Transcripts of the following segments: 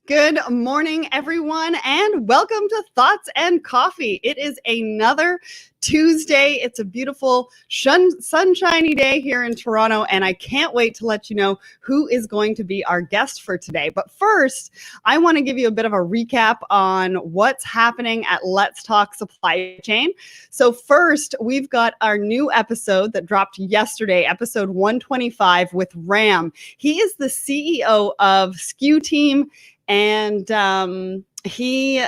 Good morning, everyone, and welcome to Thoughts and Coffee. It is another Tuesday. It's a beautiful, sunshiny day here in Toronto, and I can't wait to let you know who is going to be our guest for today. But first, I want to give you a bit of a recap on what's happening at Let's Talk Supply Chain. So first, we've got our new episode that dropped yesterday, episode 125 with Ram. He is the CEO of SKU Team, and he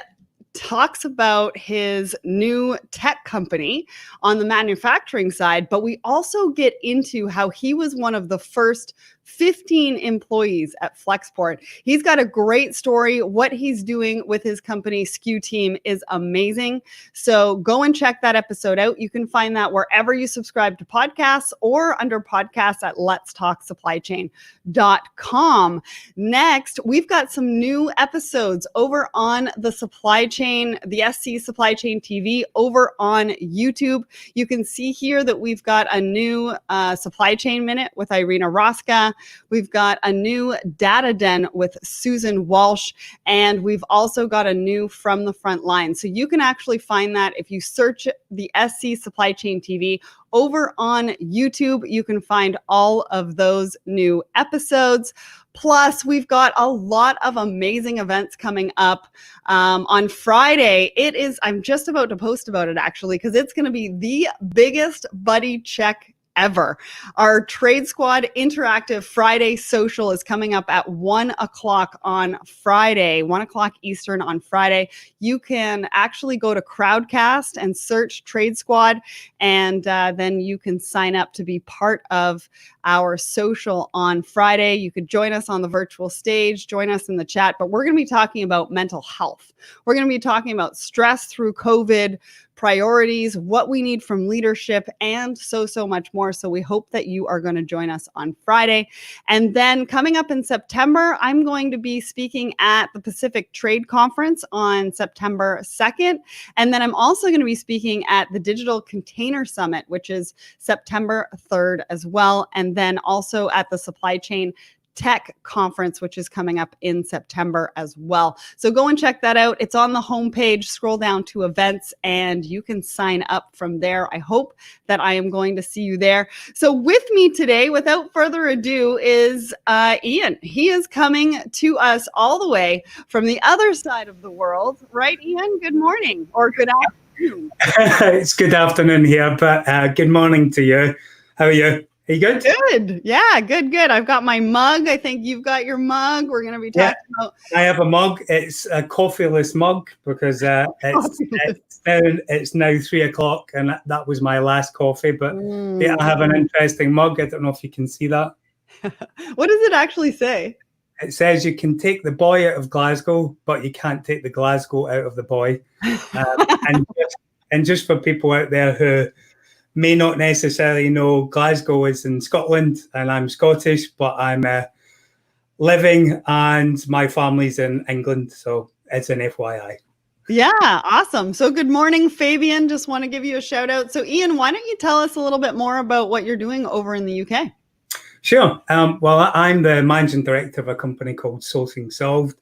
talks about his new tech company on the manufacturing side, but we also get into how he was one of the first 15 employees at Flexport. He's got a great story. What he's doing with his company, SKU Team, is amazing. So go and check that episode out. You can find that wherever you subscribe to podcasts or under podcasts at letstalksupplychain.com. Next, we've got some new episodes over on the supply chain, the SC Supply Chain TV over on YouTube. You can see here that we've got a new supply chain minute with Irina Roska. We've got a new data den with Susan Walsh, and we've also got a new From the Front Line. So you can actually find that if you search the SC Supply Chain TV over on YouTube. You can find all of those new episodes. Plus, we've got a lot of amazing events coming up on Friday. I'm just about to post about it actually, because it's going to be the biggest buddy check ever. Our Trade Squad Interactive Friday Social is coming up at 1 o'clock on Friday, 1 o'clock Eastern on Friday. You can actually go to Crowdcast and search Trade Squad, and then you can sign up to be part of our social on Friday. You could join us on the virtual stage, join us in the chat, but we're going to be talking about mental health. We're going to be talking about stress through COVID, priorities, what we need from leadership, and so much more. So we hope that you are going to join us on Friday. And then coming up in September, I'm going to be speaking at the Pacific Trade Conference on September 2nd. And then I'm also going to be speaking at the Digital Container Summit, which is September 3rd as well. And then also at the Supply Chain Tech Conference, which is coming up in September as well. So go and check that out. It's on the homepage. Scroll down to events and you can sign up from there. I hope that I am going to see you there. So with me today, without further ado, is Iain. He is coming to us all the way from the other side of the world. Right, Iain? Good morning or good afternoon. It's good afternoon here, but good morning to you. How are you? Are you good? Good. Yeah, good. Now, I've got my mug. I think you've got your mug. We're going to be talking about... I have a mug. It's a coffeeless mug because it's now 3 o'clock and that was my last coffee. But yeah, I have an interesting mug. I don't know if you can see that. What does it actually say? It says you can take the boy out of Glasgow, but you can't take the Glasgow out of the boy. And just for people out there who may not necessarily know, Glasgow is in Scotland and I'm Scottish, but I'm living and my family's in England. So it's an FYI. Yeah, awesome. So good morning, Fabian. Just want to give you a shout out. So Iain, why don't you tell us a little bit more about what you're doing over in the UK? Sure. Well, I'm the managing director of a company called Sourcing Solved.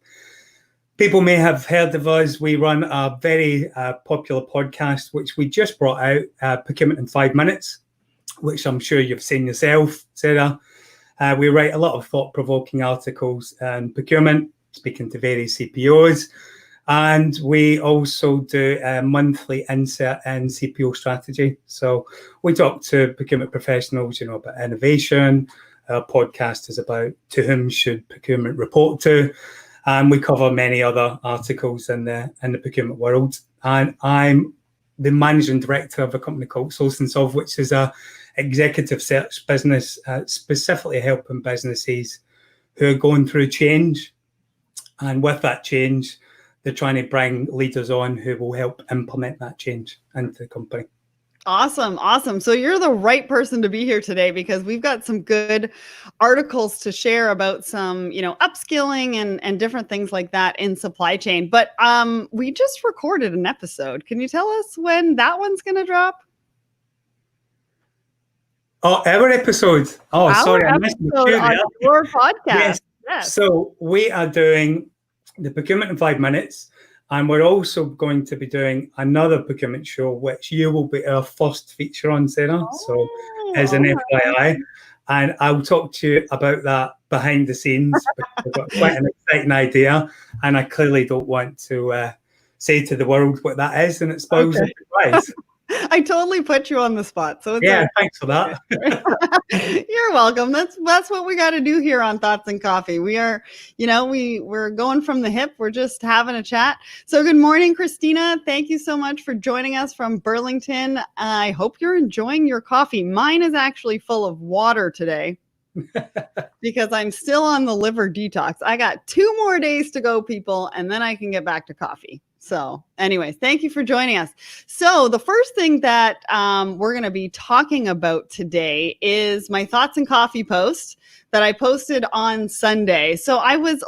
People may have heard of us. We run a very popular podcast, which we just brought out, Procurement in 5 Minutes, which I'm sure you've seen yourself, Sarah. We write a lot of thought-provoking articles in procurement, speaking to various CPOs. And we also do a monthly insert in CPO strategy. So we talk to procurement professionals, about innovation. Our podcast is about to whom should procurement report to. And we cover many other articles in the procurement world. And I'm the managing director of a company called Sourcing Solve, which is a executive search business, specifically helping businesses who are going through change. And with that change, they're trying to bring leaders on who will help implement that change into the company. Awesome. So you're the right person to be here today because we've got some good articles to share about some, upskilling and different things like that in supply chain. But we just recorded an episode. Can you tell us when that one's going to drop? Oh, our episode. Oh, sorry, I missed on your podcast. Yes. So we are doing the procurement in 5 minutes. And we're also going to be doing another procurement show, which you will be our first feature on, Sarah. So as an FYI. And I'll talk to you about that behind the scenes, because I've got quite an exciting idea. And I clearly don't want to say to the world what that is, and it spoils the surprise. I totally put you on the spot. So it's thanks for that. You're welcome. That's what we got to do here on Thoughts and Coffee. We are, we're going from the hip. We're just having a chat. So good morning, Christina. Thank you so much for joining us from Burlington. I hope you're enjoying your coffee. Mine is actually full of water today because I'm still on the liver detox. I got 2 more days to go, people, and then I can get back to coffee. So anyways, thank you for joining us. So the first thing that we're going to be talking about today is my Thoughts and Coffee post that I posted on Sunday. So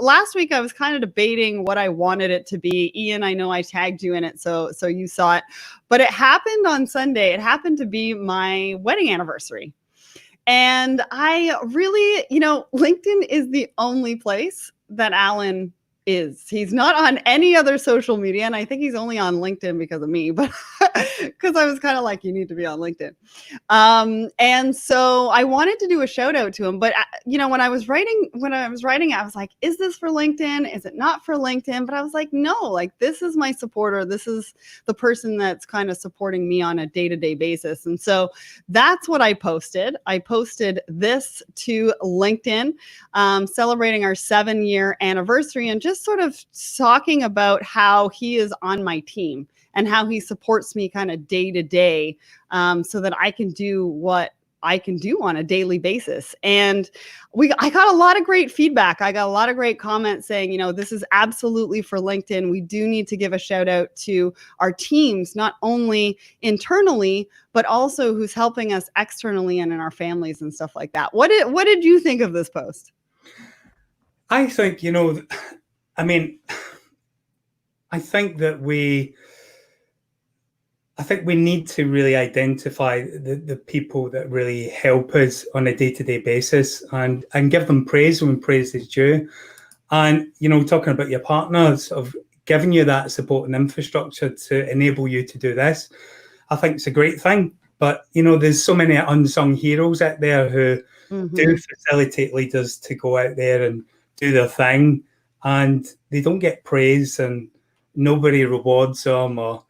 last week I was kind of debating what I wanted it to be. Iain, I know I tagged you in it, so you saw it. But it happened on Sunday. It happened to be my wedding anniversary. And I really, LinkedIn is the only place that Alan is. He's not on any other social media, and I think he's only on LinkedIn because of me, but because I was kind of like, you need to be on LinkedIn. And so I wanted to do a shout out to him, but when I was writing, I was like, is this for LinkedIn? Is it not for LinkedIn? But I was like, no, like this is my supporter. This is the person that's kind of supporting me on a day-to-day basis. And so that's what I posted. I posted this to LinkedIn, celebrating our 7-year anniversary, and just sort of talking about how he is on my team and how he supports me kind of day to day, so that I can do what I can do on a daily basis. And I got a lot of great feedback. I got a lot of great comments saying, this is absolutely for LinkedIn. We do need to give a shout out to our teams, not only internally, but also who's helping us externally and in our families and stuff like that. What did you think of this post? I think, I think that we need to really identify the people that really help us on a day-to-day basis and give them praise when praise is due. And, talking about your partners, of giving you that support and infrastructure to enable you to do this, I think it's a great thing. But, there's so many unsung heroes out there who do facilitate leaders to go out there and do their thing, and they don't get praise, and nobody rewards them or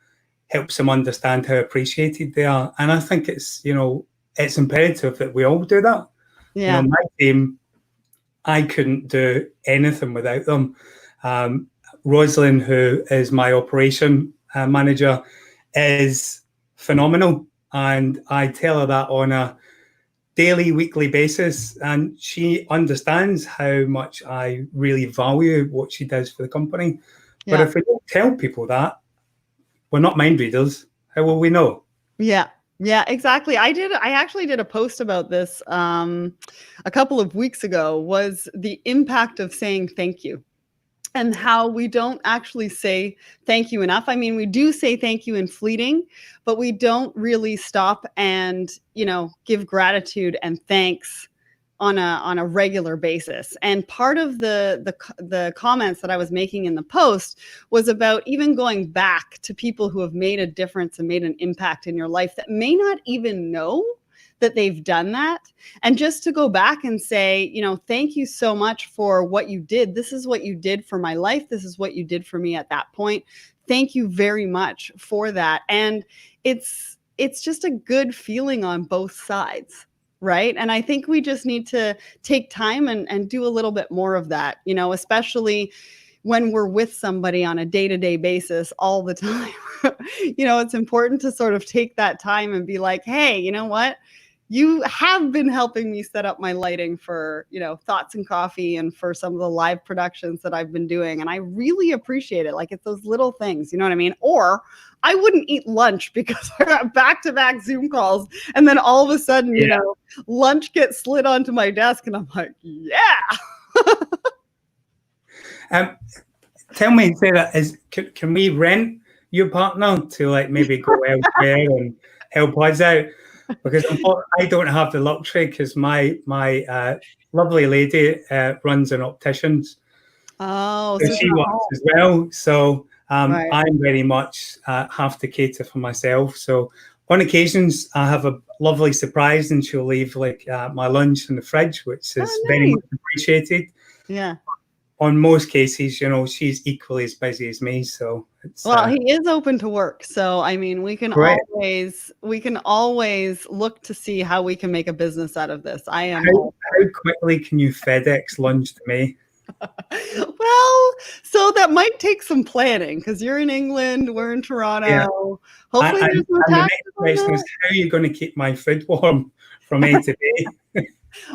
helps them understand how appreciated they are. And I think it's imperative that we all do that. Yeah. My team, I couldn't do anything without them. Rosalind, who is my operation manager, is phenomenal. And I tell her that on a daily, weekly basis, and she understands how much I really value what she does for the company. Yeah. But if we don't tell people that, we're not mind readers. How will we know? Yeah, exactly. I actually did a post about this a couple of weeks ago, was the impact of saying thank you. And how we don't actually say thank you enough. I mean, we do say thank you in fleeting, but we don't really stop and, give gratitude and thanks on a regular basis. And part of the comments that I was making in the post was about even going back to people who have made a difference and made an impact in your life that may not even know that they've done that. And just to go back and say, thank you so much for what you did. This is what you did for my life. This is what you did for me at that point. Thank you very much for that. And it's just a good feeling on both sides, right? And I think we just need to take time and do a little bit more of that, especially when we're with somebody on a day-to-day basis all the time. It's important to sort of take that time and be like, hey, you know what? You have been helping me set up my lighting for, Thoughts and Coffee and for some of the live productions that I've been doing. And I really appreciate it. Like, it's those little things, you know what I mean? Or I wouldn't eat lunch because I got back-to-back Zoom calls. And then all of a sudden, lunch gets slid onto my desk and I'm like, yeah. Tell me, Sarah, can we rent your partner to maybe go elsewhere and help us out? Because I don't have the luxury, because my lovely lady runs an optician's. Oh, So so it's she not works home. as well. So Right. I very much have to cater for myself. So on occasions, I have a lovely surprise, and she'll leave like my lunch in the fridge, which is Oh, very nice. much appreciated. Yeah. On most cases, she's equally as busy as me. So it's Well, he is open to work, so I mean, great. we can always look to see how we can make a business out of this. I am How, all for how it. quickly can you FedEx lunch to me? Well, so that might take some planning because you're in England, we're in Yeah. Toronto. Hopefully, And, there's no and the taxes next on question is, that. how are you going to keep my food warm from A to B?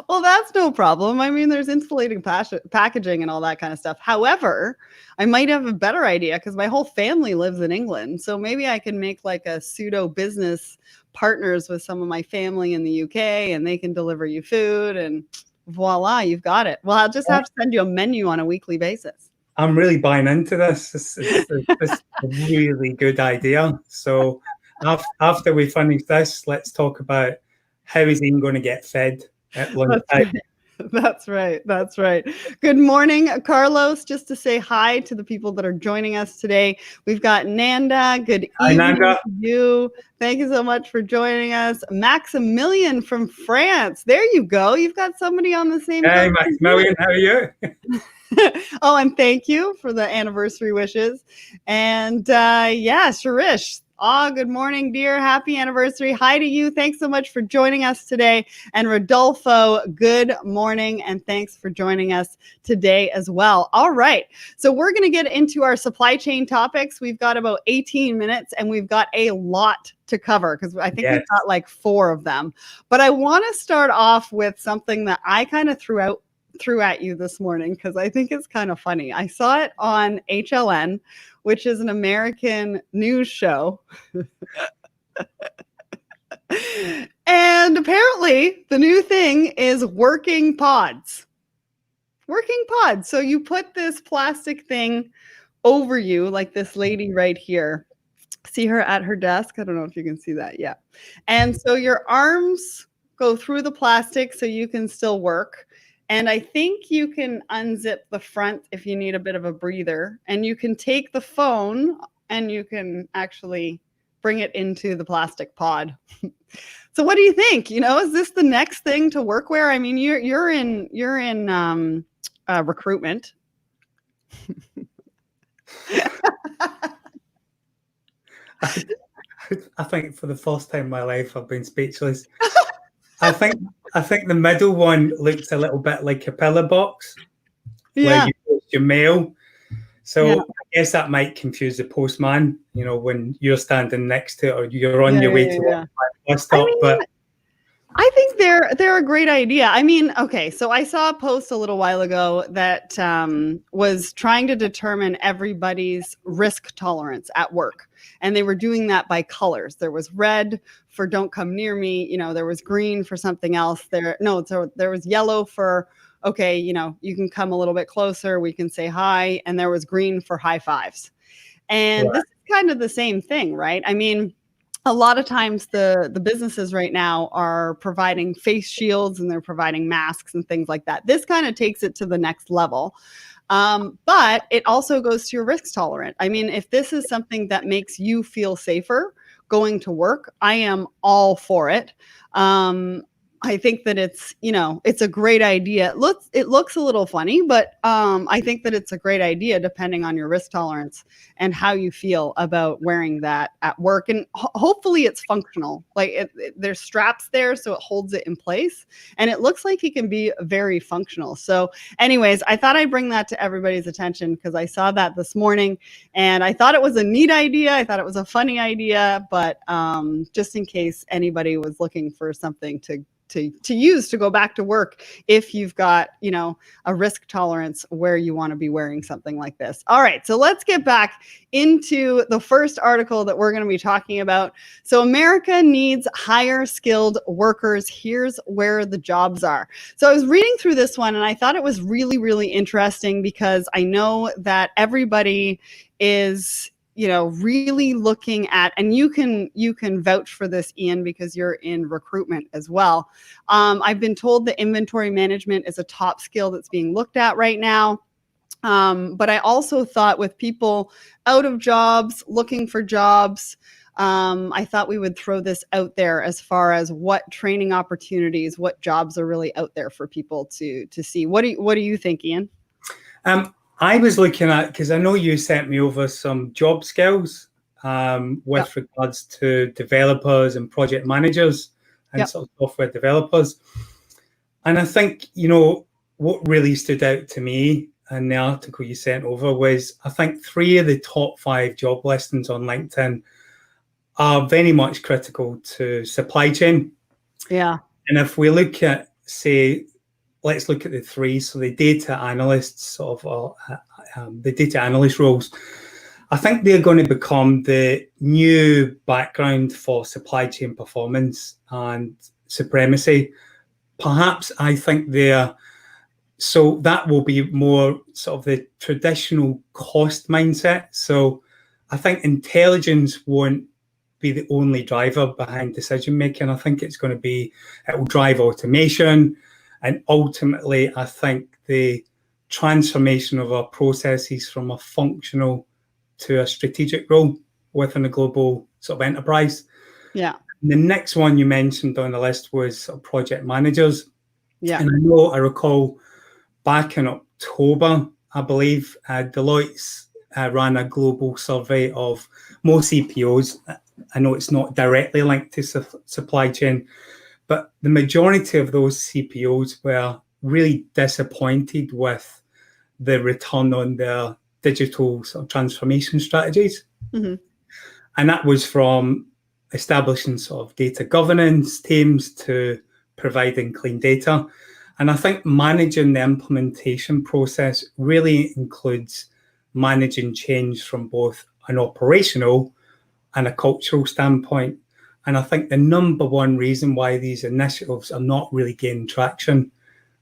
Well, that's no problem. I mean, there's insulating packaging and all that kind of stuff. However, I might have a better idea because my whole family lives in England. So maybe I can make like a pseudo business partners with some of my family in the UK and they can deliver you food and voila, you've got it. Well, I'll just have to send you a menu on a weekly basis. I'm really buying into this. It's a really good idea. So after we finish this, let's talk about how is Ian going to get fed at That's lunchtime. right. That's right. That's right. Good morning, Carlos. Just to say hi to the people that are joining us today. We've got Nanda. Good Hi, evening Nanda. to you. Thank you so much for joining us. Maximilian from France. There you go. You've got somebody on the same Hey, coast as you. Maximilian, how are you? Oh, and thank you for the anniversary wishes. And yeah, Sharish. Good morning, dear. Happy anniversary. Hi to you. Thanks so much for joining us today. And Rodolfo, good morning. And thanks for joining us today as well. All right. So we're going to get into our supply chain topics. We've got about 18 minutes and we've got a lot to cover because I think Yes. we've got like 4 of them. But I want to start off with something that I kind of threw at you this morning because I think it's kind of funny. I saw it on HLN, which is an American news show. And apparently the new thing is working pods. Working pods. So you put this plastic thing over you, like this lady right here. See her at her desk? I don't know if you can see that. Yeah. And so your arms go through the plastic so you can still work. And I think you can unzip the front if you need a bit of a breather. And you can take the phone and you can actually bring it into the plastic pod. So what do you think? Is this the next thing to workwear? I mean, you're in recruitment. I think for the first time in my life, I've been speechless. I think the middle one looks a little bit like a pillar box where Yeah. you post your mail. So Yeah. I guess that might confuse the postman, when you're standing next to it or you're on your way to Yeah. a bus I stop. mean, But I think they're a great idea. I mean, okay, so I saw a post a little while ago that was trying to determine everybody's risk tolerance at work, and they were doing that by colors. There was red for "Don't come near me." There was green for something else. So there was yellow for okay, you can come a little bit closer. We can say hi, and there was green for high fives. And right. this is kind of the same thing, right? I mean, a lot of times the businesses right now are providing face shields and they're providing masks and things like that. This kind of takes it to the next level. But it also goes to your risk tolerant. I mean, if this is something that makes you feel safer going to work, I am all for it. I think that it's a great idea. It looks a little funny, but I think that it's a great idea depending on your risk tolerance and how you feel about wearing that at work. And hopefully it's functional. Like there's straps there, so it holds it in place. And it looks like it can be very functional. So anyways, I thought I'd bring that to everybody's attention because I saw that this morning and I thought it was a neat idea. I thought it was a funny idea, but just in case anybody was looking for something to use to go back to work if you've got, a risk tolerance where you want to be wearing something like this. All right, so let's get back into the first article that we're going to be talking about. So America needs higher skilled workers. Here's where the jobs are. So I was reading through this one and I thought it was really, really interesting because I know that everybody is really looking at, and you can vouch for this, Iain, because you're in recruitment as well. I've been told that inventory management is a top skill that's being looked at right now. But I also thought with people out of jobs, looking for jobs, I thought we would throw this out there as far as what training opportunities, what jobs are really out there for people to see. What do you think, Iain? I was looking at, because I know you sent me over some job skills with regards to developers and project managers and sort of software developers. And I think, what really stood out to me in the article you sent over was, I think 3 of the top 5 job listings on LinkedIn are very much critical to supply chain. Yeah. And if we look at, say, let's look at the 3. So the data analysts, the data analyst roles, I think they're going to become the new background for supply chain performance and supremacy. Perhaps I think so that will be more sort of the traditional cost mindset. So I think intelligence won't be the only driver behind decision making. I think it will drive automation. And ultimately, I think the transformation of our processes from a functional to a strategic role within a global sort of enterprise. Yeah. And the next one you mentioned on the list was project managers. Yeah. And I recall back in October, I believe, Deloitte's ran a global survey of most CPOs. I know it's not directly linked to supply chain, but the majority of those CPOs were really disappointed with the return on their digital sort of transformation strategies. Mm-hmm. And that was from establishing sort of data governance teams to providing clean data. And I think managing the implementation process really includes managing change from both an operational and a cultural standpoint. And I think the number one reason why these initiatives are not really gaining traction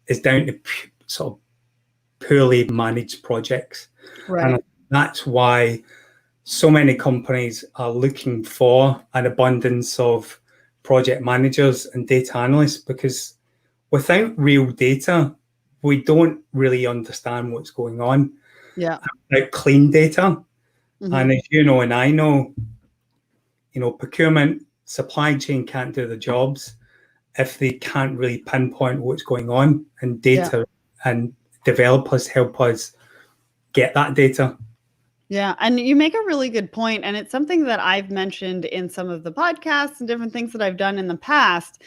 is down to sort of poorly managed projects. Right. And that's why so many companies are looking for an abundance of project managers and data analysts, because without real data, we don't really understand what's going on. Yeah. Without clean data. Mm-hmm. And as you know, and I know, procurement, supply chain can't do the jobs if they can't really pinpoint what's going on, and data and developers help us get that data. Yeah. And you make a really good point. And it's something that I've mentioned in some of the podcasts and different things that I've done in the past,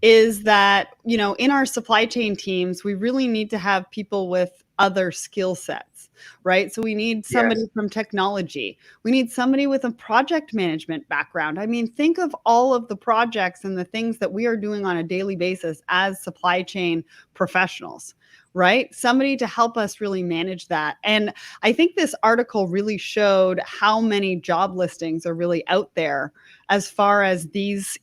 is that, in our supply chain teams, we really need to have people with other skill sets, right? So we need somebody from technology. We need somebody with a project management background. I mean, think of all of the projects and the things that we are doing on a daily basis as supply chain professionals, right? Somebody to help us really manage that. And I think this article really showed how many job listings are really out there as far as these,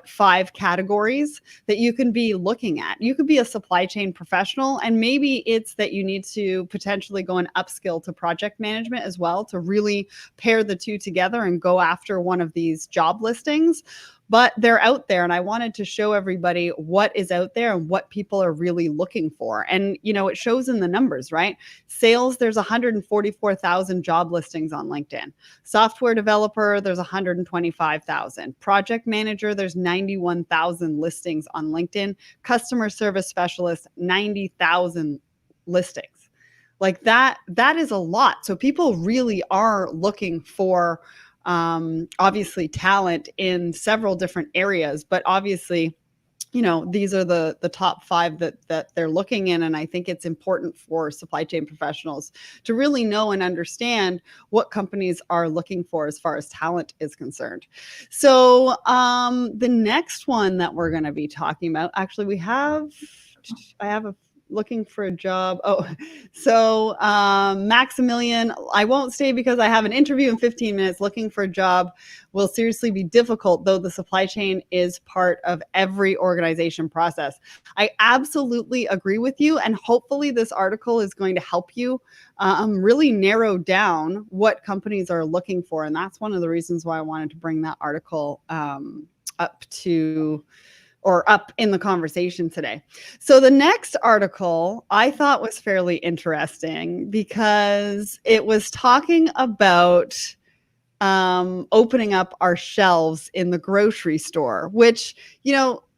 5 categories that you can be looking at. You could be a supply chain professional, and maybe it's that you need to potentially go and upskill to project management as well to really pair the two together and go after one of these job listings. But they're out there, and I wanted to show everybody what is out there and what people are really looking for. And, it shows in the numbers, right? Sales, there's 144,000 job listings on LinkedIn. Software developer, there's 125,000. Project manager, there's 91,000 listings on LinkedIn. Customer service specialist, 90,000 listings. Like that is a lot. So people really are looking for obviously talent in several different areas, but obviously, these are the top 5 that they're looking in. And I think it's important for supply chain professionals to really know and understand what companies are looking for as far as talent is concerned. So the next one that we're going to be talking about, actually, I have a looking for a job. Oh, so Maximilian, I won't stay because I have an interview in 15 minutes. Looking for a job will seriously be difficult, though the supply chain is part of every organization process. I absolutely agree with you. And hopefully this article is going to help you really narrow down what companies are looking for. And that's one of the reasons why I wanted to bring that article up to or up in the conversation today. So the next article I thought was fairly interesting because it was talking about opening up our shelves in the grocery store, which,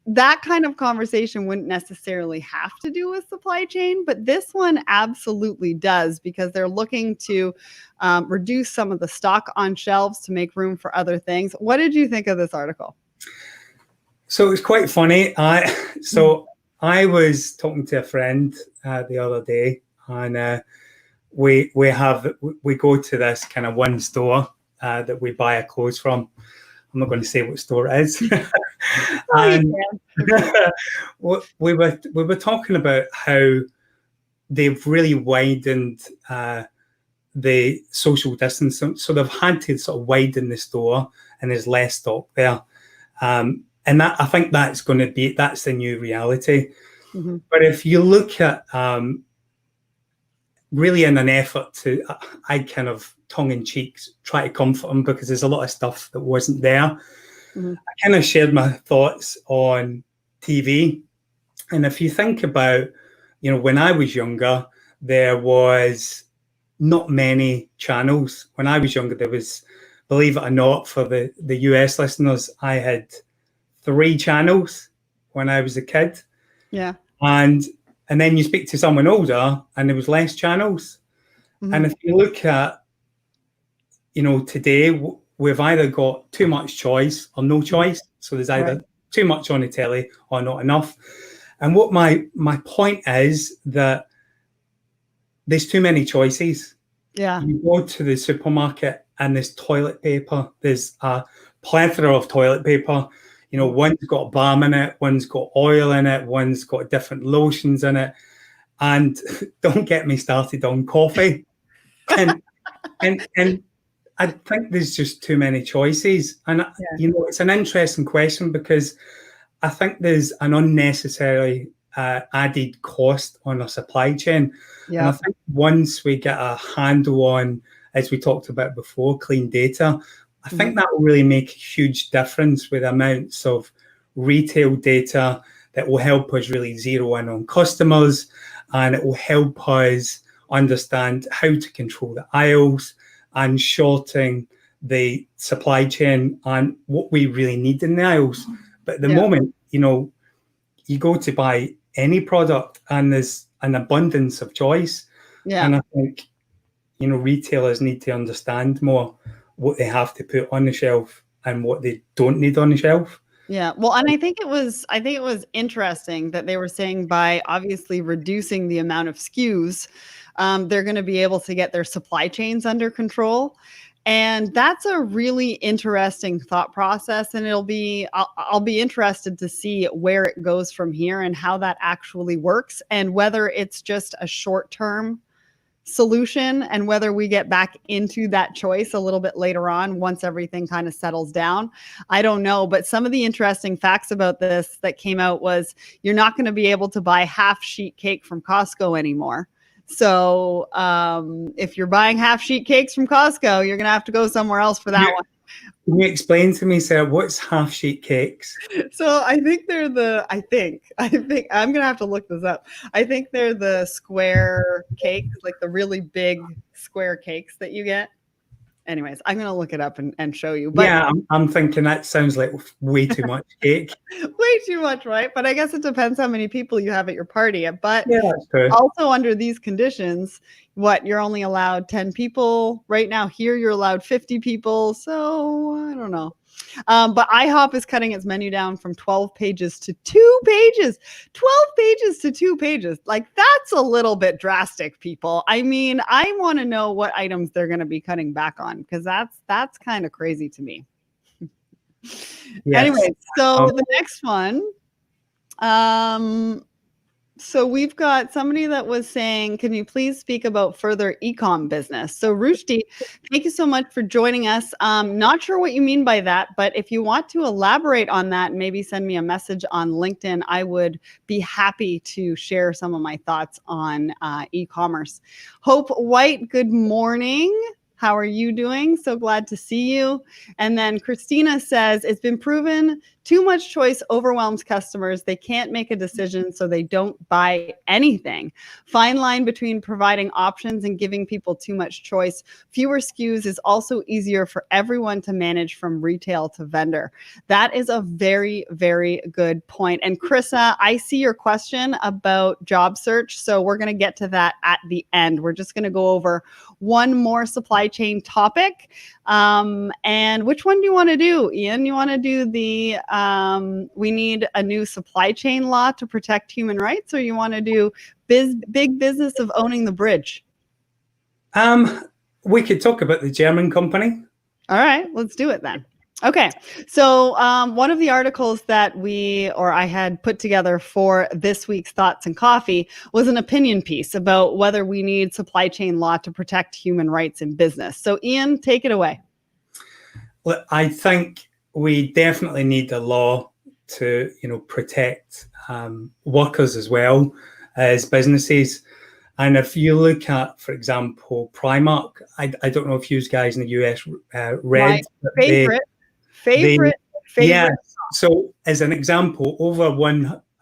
that kind of conversation wouldn't necessarily have to do with supply chain, but this one absolutely does, because they're looking to reduce some of the stock on shelves to make room for other things. What did you think of this article? So it's quite funny. I was talking to a friend the other day, and we go to this kind of one store that we buy our clothes from. I'm not going to say what store it is. And we were talking about how they've really widened the social distance, so they've had to sort of widen the store, and there's less stock there. And that, I think that's the new reality. Mm-hmm. But if you look at really in an effort to, I kind of tongue-in-cheek try to comfort them, because there's a lot of stuff that wasn't there. Mm-hmm. I kind of shared my thoughts on TV. And if you think about, when I was younger, there was not many channels. When I was younger, there was, believe it or not, for the US listeners, I had 3 channels when I was a kid. Yeah. And then you speak to someone older and there was less channels. Mm-hmm. And if you look at, today, we've either got too much choice or no choice. So there's either too much on the telly or not enough. And what my point is that there's too many choices. Yeah. You go to the supermarket and there's toilet paper. There's a plethora of toilet paper. One's got balm in it, one's got oil in it, one's got different lotions in it. And don't get me started on coffee. And I think there's just too many choices. And, it's an interesting question, because I think there's an unnecessary added cost on our supply chain. Yeah. And I think once we get a handle on, as we talked about before, clean data, I think that will really make a huge difference with amounts of retail data that will help us really zero in on customers, and it will help us understand how to control the aisles and shorting the supply chain and what we really need in the aisles. But at the moment, you go to buy any product and there's an abundance of choice. Yeah. And I think, retailers need to understand more what they have to put on the shelf and what they don't need on the shelf. Yeah. Well, and I think it was interesting that they were saying by obviously reducing the amount of SKUs, they're going to be able to get their supply chains under control. And that's a really interesting thought process. And I'll be interested to see where it goes from here and how that actually works, and whether it's just a short-term solution and whether we get back into that choice a little bit later on once everything kind of settles down. I don't know. But some of the interesting facts about this that came out was you're not going to be able to buy half sheet cake from Costco anymore. So if you're buying half sheet cakes from Costco, you're going to have to go somewhere else for that one. Can you explain to me, Sarah, what's half sheet cakes? So I think I'm going to have to look this up. I think they're the square cakes, like the really big square cakes that you get. Anyways, I'm going to look it up and show you. But yeah, I'm thinking that sounds like way too much cake. Way too much, right? But I guess it depends how many people you have at your party. But yeah, that's true. Also under these conditions, you're only allowed 10 people right now. Here you're allowed 50 people. So I don't know. But IHOP is cutting its menu down from 12 pages to 2 pages. 12 pages to 2 pages. Like, that's a little bit drastic, people. I mean, I want to know what items they're going to be cutting back on, because that's kind of crazy to me. Yes. Anyway, so the next one. So we've got somebody that was saying, can you please speak about further e-com business? So Rushdie, thank you so much for joining us. Not sure what you mean by that, but if you want to elaborate on that, maybe send me a message on LinkedIn. I would be happy to share some of my thoughts on e-commerce. Hope White, good morning. How are you doing? So glad to see you. And then Christina says, it's been proven Too much choice overwhelms customers. They can't make a decision, so they don't buy anything. Fine line between providing options and giving people too much choice. Fewer SKUs is also easier for everyone to manage from retail to vendor. That is a very, very good point. And Krissa, I see your question about job search. So we're going to get to that at the end. We're just going to go over one more supply chain topic. And which one do you want to do, Iain? You want to do the we need a new supply chain law to protect human rights, or you want to do big business of owning the bridge? We could talk about the German company. All right, let's do it then. Okay, so one of the articles that I had put together for this week's Thoughts and Coffee was an opinion piece about whether we need supply chain law to protect human rights in business. So Iain, take it away. Well, I think we definitely need a law to, protect workers as well as businesses. And if you look at, for example, Primark, I don't know if you guys in the US read. My favorite. Yeah. So as an example,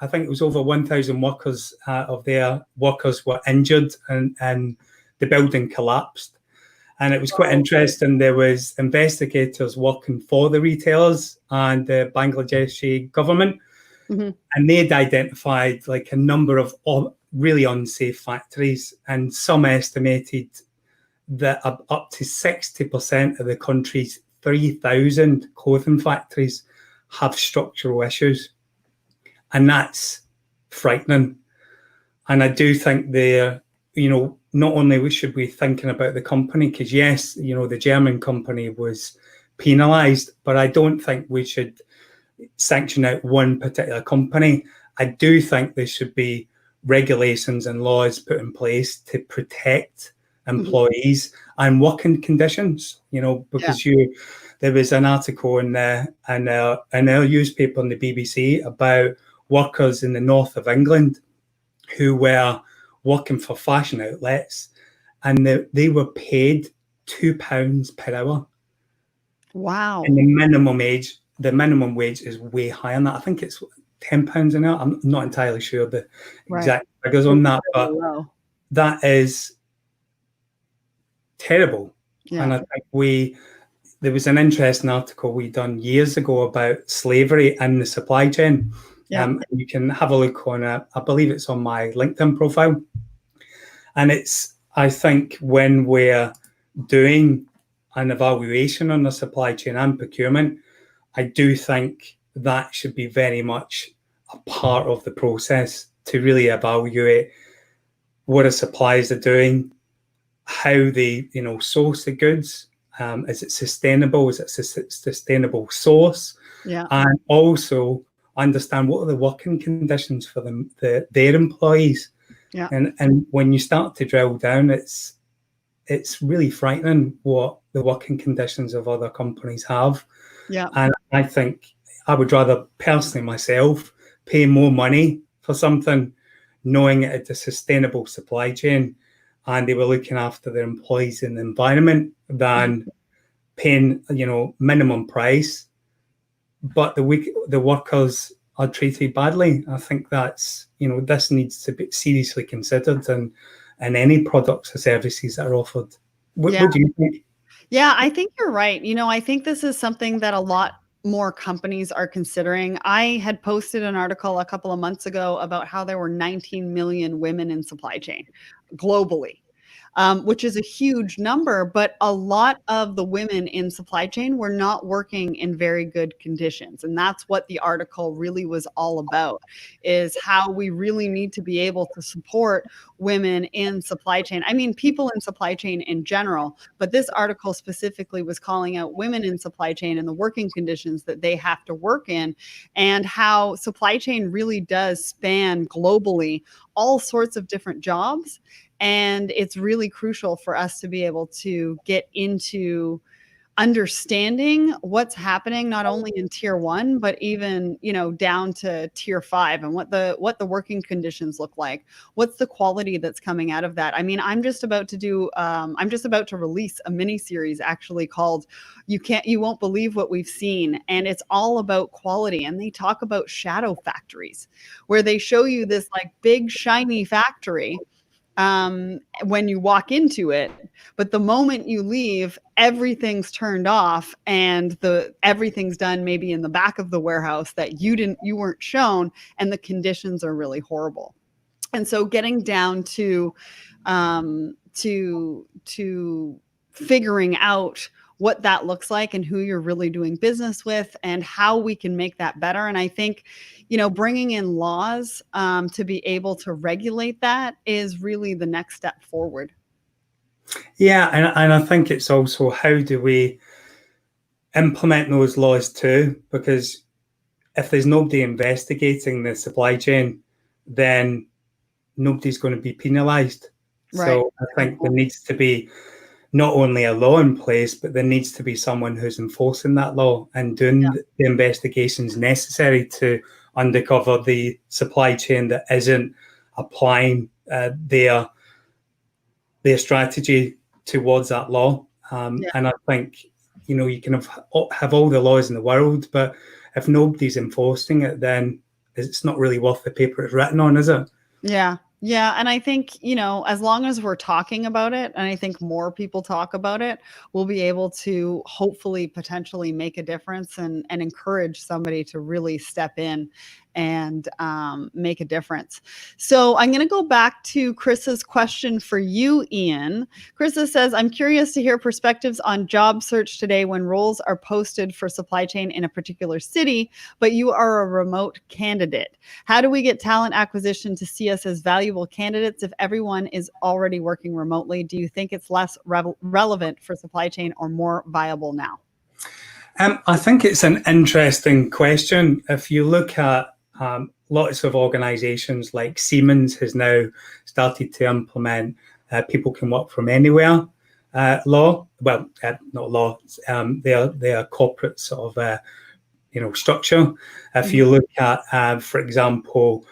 I think it was over 1,000 workers of their workers were injured and the building collapsed. And it was quite interesting. There was investigators working for the retailers and the Bangladeshi government. Mm-hmm. And they'd identified like a number of really unsafe factories. And some estimated that up to 60% of the country's 3,000 clothing factories have structural issues. And that's frightening. And I do think not only should we be thinking about the company, because yes, the German company was penalised, but I don't think we should sanction out one particular company. I do think there should be regulations and laws put in place to protect employees and working conditions, because there was an article in our newspaper in the BBC about workers in the north of England who were working for fashion outlets, and they were paid £2 per hour. Wow. And the minimum wage is way higher than that. I think it's £10 an hour. I'm not entirely sure the exact figures on that, but that is terrible. Yeah. And I think there was an interesting article we done years ago about slavery in the supply chain. Yeah. You can have a look on it. I believe it's on my LinkedIn profile. And I think when we're doing an evaluation on the supply chain and procurement, I do think that should be very much a part of the process to really evaluate what the suppliers are doing, how they, source the goods. Is it sustainable? Is it a sustainable source? Yeah. And also understand what are the working conditions for their employees. Yeah. And when you start to drill down, it's really frightening what the working conditions of other companies have. Yeah. And I think I would rather personally myself pay more money for something knowing it's a sustainable supply chain and they were looking after their employees in the environment than paying, minimum price, but the workers are treated badly. I think that's, this needs to be seriously considered in any products or services that are offered. What do you think? Yeah, I think you're right. I think this is something that a lot more companies are considering. I had posted an article a couple of months ago about how there were 19 million women in supply chain globally. Which is a huge number, but a lot of the women in supply chain were not working in very good conditions. And that's what the article really was all about, is how we really need to be able to support women in supply chain. I mean, people in supply chain in general, but this article specifically was calling out women in supply chain and the working conditions that they have to work in, and how supply chain really does span globally all sorts of different jobs. And it's really crucial for us to be able to get into understanding what's happening not only in tier 1 but even, you know, down to tier 5, and what the working conditions look like, what's the quality that's coming out of that. I mean, I'm just about to release a mini series actually called You Won't Believe What We've Seen, and it's all about quality, and they talk about shadow factories where they show you this like big shiny factory when you walk into it, but the moment you leave, everything's turned off, and everything's done maybe in the back of the warehouse that you weren't shown, and the conditions are really horrible. And so getting down to figuring out what that looks like and who you're really doing business with and how we can make that better. And I think, you know, bringing in laws to be able to regulate that is really the next step forward. Yeah, and I think it's also how do we implement those laws too? Because if there's nobody investigating the supply chain, then nobody's going to be penalised. Right. So I think there needs to be not only a law in place, but there needs to be someone who's enforcing that law and doing the investigations necessary to uncover the supply chain that isn't applying their strategy towards that law. And I think, you know, you can have all the laws in the world, but if nobody's enforcing it, then it's not really worth the paper it's written on, is it? Yeah. Yeah. And I think, you know, as long as we're talking about it, and I think more people talk about it, we'll be able to hopefully potentially make a difference and encourage somebody to really step in and make a difference. So I'm going to go back to Chris's question for you, Iain. Krista says, I'm curious to hear perspectives on job search today when roles are posted for supply chain in a particular city, but you are a remote candidate. How do we get talent acquisition to see us as valuable candidates if everyone is already working remotely? Do you think it's less relevant for supply chain or more viable now? I think it's an interesting question. If you look at lots of organisations like Siemens has now started to implement people can work from anywhere law. Well, not law. Their corporate sort of structure. If you look at, for example,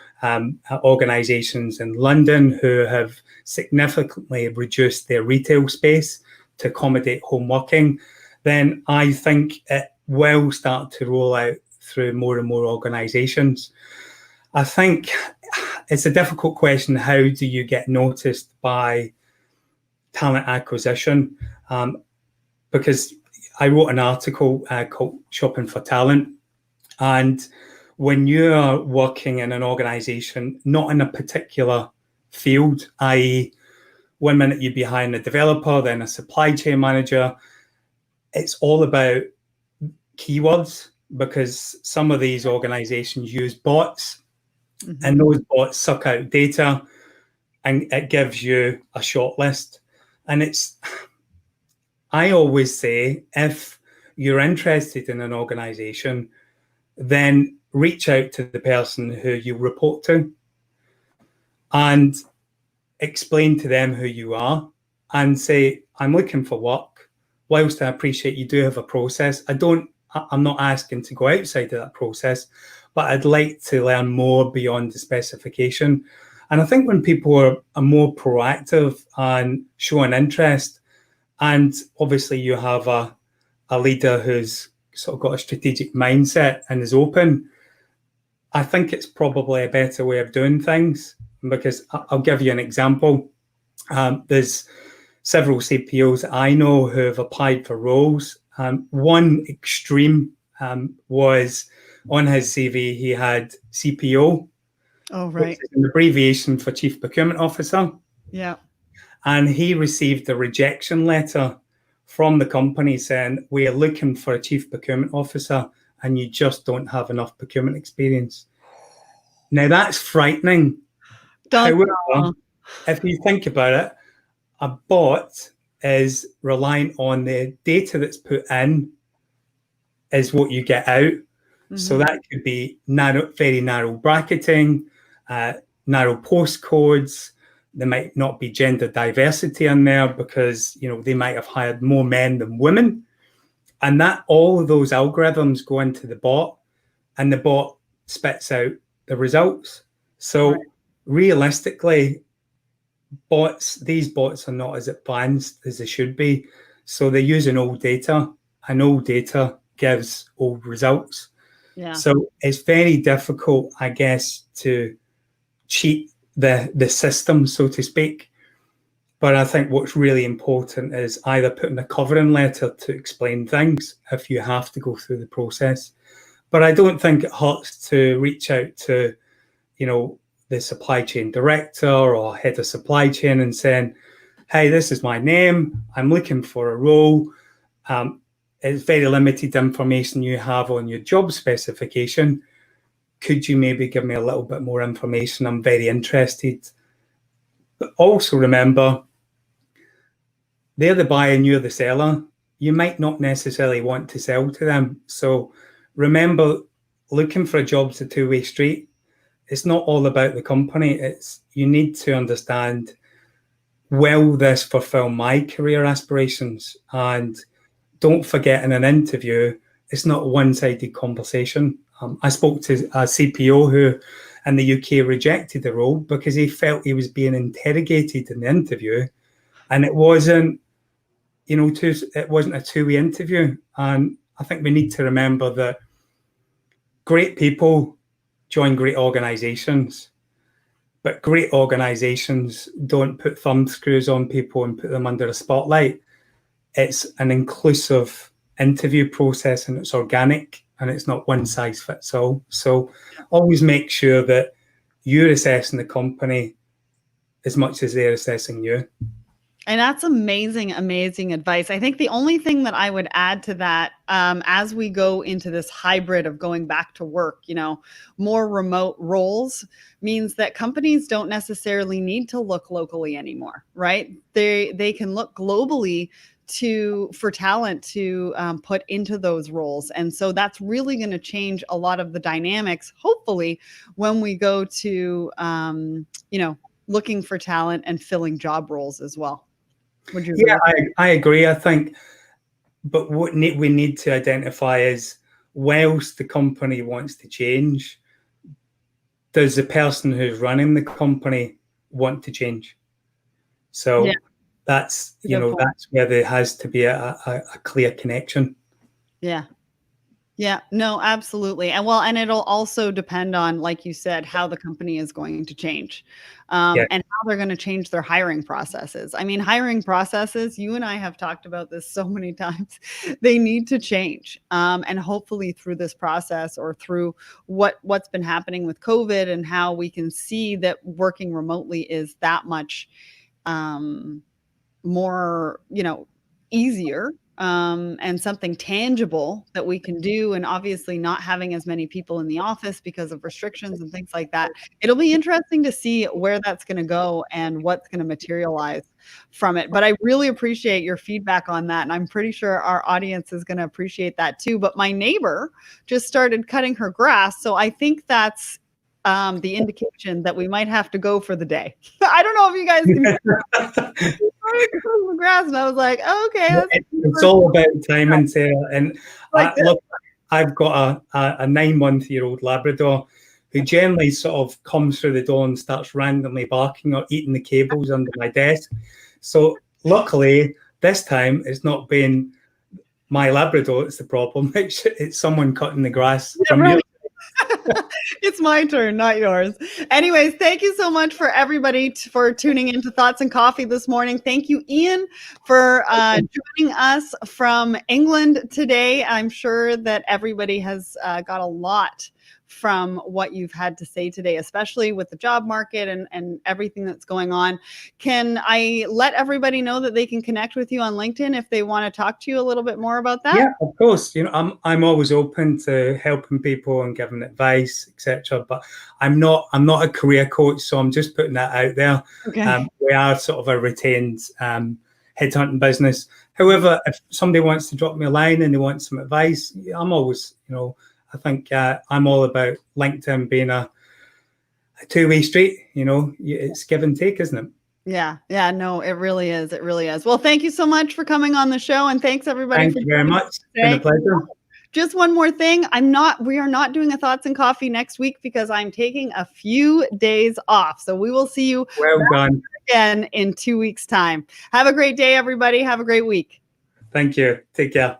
organisations in London who have significantly reduced their retail space to accommodate home working, then I think it will start to roll out through more and more organisations. I think it's a difficult question. How do you get noticed by talent acquisition? Because I wrote an article called Shopping for Talent. And when you're working in an organisation, not in a particular field, i.e., 1 minute you'd be hiring a developer, then a supply chain manager, it's all about keywords, because some of these organizations use bots, and those bots suck out data and it gives you a shortlist. And I always say, if you're interested in an organization, then reach out to the person who you report to and explain to them who you are and say, I'm looking for work. Whilst I appreciate you do have a process, I'm not asking to go outside of that process, but I'd like to learn more beyond the specification. And I think when people are more proactive and show an interest, and obviously you have a leader who's sort of got a strategic mindset and is open, I think it's probably a better way of doing things. Because I'll give you an example. There's several CPOs that I know who have applied for roles. One extreme was on his CV, he had CPO. Oh, right. Which is an abbreviation for Chief Procurement Officer. Yeah. And he received a rejection letter from the company saying, we are looking for a Chief Procurement Officer and you just don't have enough procurement experience. Now, that's frightening. However, if you think about it, a bot is relying on the data that's put in is what you get out. So that could be very narrow bracketing, narrow postcodes. There might not be gender diversity in there because, they might have hired more men than women. And that all of those algorithms go into the bot, and the bot spits out the results. So Right. realistically, these bots are not as advanced as they should be. So they're using old data, and old data gives old results. Yeah. So it's very difficult, I guess, to cheat the system, so to speak. But I think what's really important is either putting a covering letter to explain things if you have to go through the process. But I don't think it hurts to reach out to, the supply chain director or head of supply chain and saying, hey, this is my name. I'm looking for a role. It's very limited information you have on your job specification. Could you maybe give me a little bit more information? I'm very interested. But also remember, they're the buyer and you're the seller. You might not necessarily want to sell to them. So remember, looking for a job's a two-way street. It's not all about the company. You need to understand, will this fulfill my career aspirations? And don't forget, in an interview, it's not a one-sided conversation. I spoke to a CPO who in the UK rejected the role because he felt he was being interrogated in the interview, and it wasn't a two-way interview. And I think we need to remember that great people join great organizations, but great organizations don't put thumb screws on people and put them under a spotlight. It's an inclusive interview process, and it's organic, and it's not one size fits all. So always make sure that you're assessing the company as much as they're assessing you. And that's amazing, amazing advice. I think the only thing that I would add to that, as we go into this hybrid of going back to work, more remote roles means that companies don't necessarily need to look locally anymore, right? They can look globally for talent to put into those roles. And so that's really going to change a lot of the dynamics, hopefully, when we go to, looking for talent and filling job roles as well. Would you agree? Yeah, I agree. I think, but what we need to identify is, whilst the company wants to change, does the person who's running the company want to change? So that's that's where there has to be a clear connection. Yeah, no, absolutely. And it'll also depend on, like you said, how the company is going to change, and how they're going to change their hiring processes. I mean, hiring processes, you and I have talked about this so many times, they need to change. And hopefully through this process, or through what's been happening with COVID, and how we can see that working remotely is that much more, easier, and something tangible that we can do, and obviously not having as many people in the office because of restrictions and things like that. It'll be interesting to see where that's going to go and what's going to materialize from it. But I really appreciate your feedback on that, and I'm pretty sure our audience is going to appreciate that too. But my neighbor just started cutting her grass, so I think that's the indication that we might have to go for the day. I don't know if you guys can the grass, and I was like, oh, okay. It's all about timing, Sarah. And look, I've got a 9-month-old Labrador who generally sort of comes through the door and starts randomly barking or eating the cables under my desk. So luckily, this time it's not been my Labrador that's the problem. It's someone cutting the grass. Yeah, right. It's my turn, not yours. Anyways, thank you so much for everybody for tuning into Thoughts and Coffee this morning. Thank you, Iain, for joining us from England today. I'm sure that everybody has got a lot from what you've had to say today, especially with the job market and everything that's going on. Can I let everybody know that they can connect with you on LinkedIn if they want to talk to you a little bit more about that? Yeah, of course. I'm always open to helping people and giving advice, etc. But I'm not a career coach, so I'm just putting that out there. Okay. We are sort of a retained headhunting business. However, if somebody wants to drop me a line and they want some advice, I'm always, I think I'm all about LinkedIn being a two-way street. It's give and take, isn't it? Yeah. Yeah. No, it really is. It really is. Well, thank you so much for coming on the show, and thanks everybody Thank for you very joining much. us It's been a today. pleasure. Just one more thing. We are not doing a Thoughts and Coffee next week because I'm taking a few days off. So we will see you Well done. again in 2 weeks' time. Have a great day, everybody. Have a great week. Thank you. Take care.